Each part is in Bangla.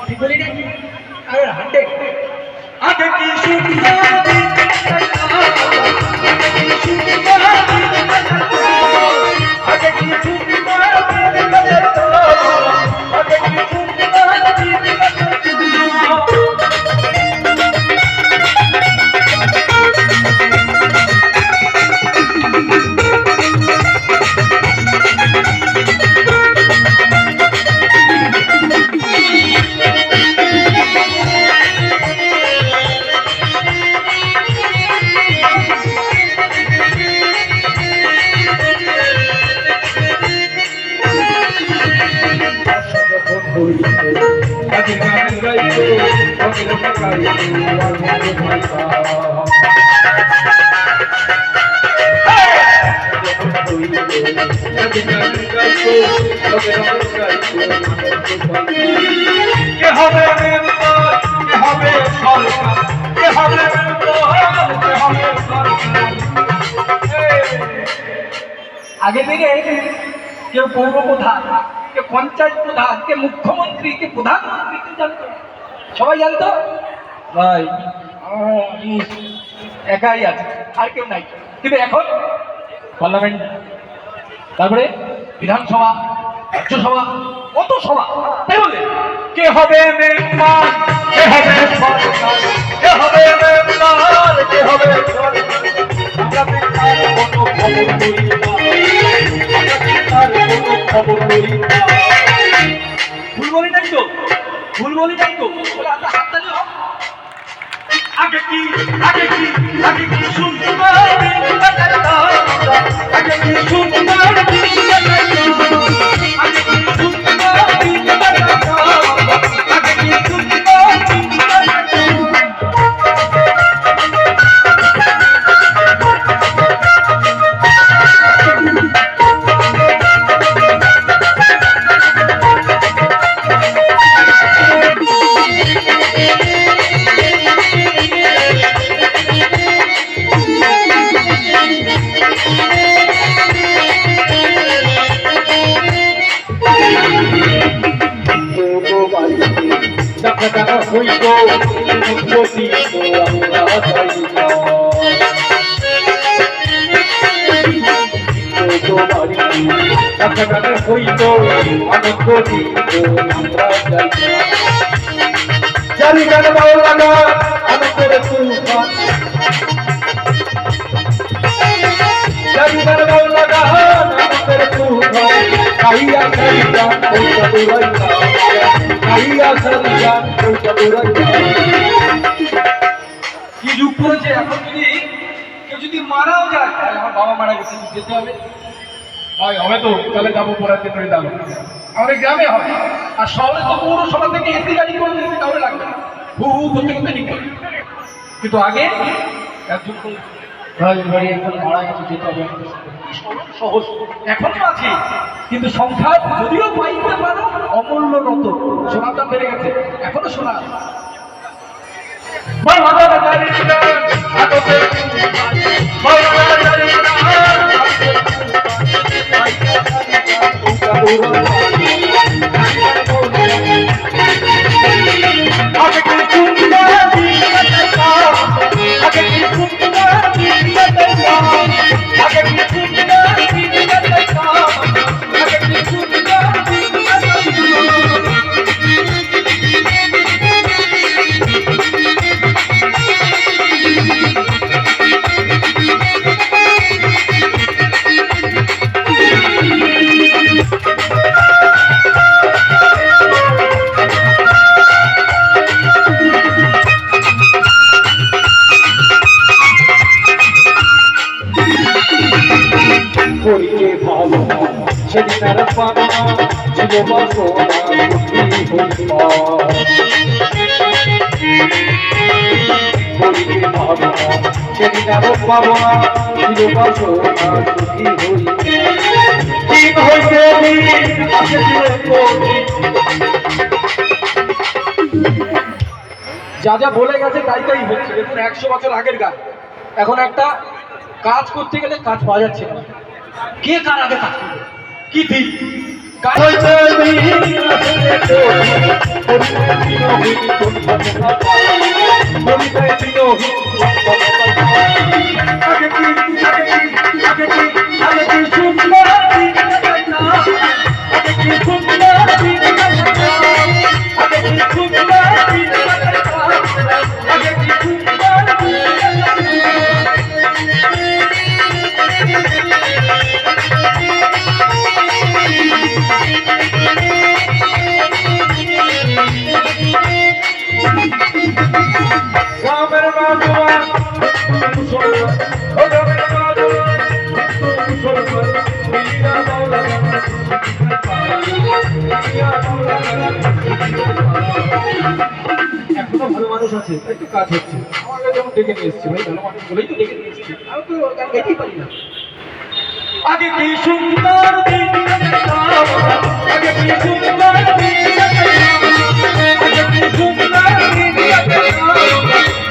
ঠিক বলি নাকি? আরে হান্ডে আগে কি শুনতে আগে থেকে কেউ পৌর প্রধান, কে পঞ্চায়েত প্রধান, কে মুখ্যমন্ত্রী, কে প্রধানমন্ত্রী, কেউ জানতো? সবাই জানতো? ভাই একাই আছে, আর কেউ নাই। কিন্তু এখন পার্লামেন্ট, তারপরে বিধানসভা, রাজ্যসভা, কত সভা, তাই বলে কে হবে মেম্বার, কে হবে সরকার, কে হবে মেম্বার, কে হবে সরকার, ভুল বলি নাই তো? ভুল বলি নাই তো? হাততালি হোক। আগে কি আগে কি আগে কি শুনতে আগে কি শুনতে হইত আনন্দ জানি গান ভালো লাগা আনন্দের তুফান, জানি গান ভালো লাগা আনন্দের তুফান, কাহিয়া সারিয়া পৌঁছা দৌড়াইয়া, কাহিয়া সারিয়া পৌঁছা দৌড়াইয়া। কি যুগ করেছে! এখন যদি কেউ যদি মারাও যায়, আমার বাবা মারা গেছে, যেতে হবে ভাই, হবে তো তাহলে যাবো পড়াতে করে দাম। আমাদের গ্রামে হয়, আর শহরে তো পৌরসভা থেকে এসি গাড়ি করে দিতে কাউরে লাগবে না, হু হু করতে করতে নিতে। কিন্তু আগে একজন ভাই একজন মারা গেছে, যেতে হবে, সহজ এখনো আছে। কিন্তু সংখ্যা যদিও পাইতে পারো অমূল্য নত, সোনার দাম বেড়ে গেছে, এখনো সোনা সেদিন আর পাবো না, ছিল বাসনা সেদিন আর পাবো না, ছিল বাসনা সুখী হইতে যা যা বলে গেছে তাই তাই হচ্ছে। দেখুন 100 বছর আগের গান, এখন একটা কাজ করতে গেলে কাজ পাওয়া যাচ্ছে না। কে কার আগে কাজ করবে? কি দিন এখনো ভালো মানুষ আছে, তাই তো কাজ হচ্ছে। আমাকে যেমন ডেকে নিয়ে এসছি, ভাই ভালো মানুষ বলেই তো ডেকে নিয়ে এসছি। আমি তো গান গাইতেই পারি না। আগে কি সুন্দর দিন, আগে কি সুন্দর দিন, আগে কি সুন্দর দিন,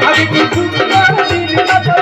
আগে কি সুন্দর দিন।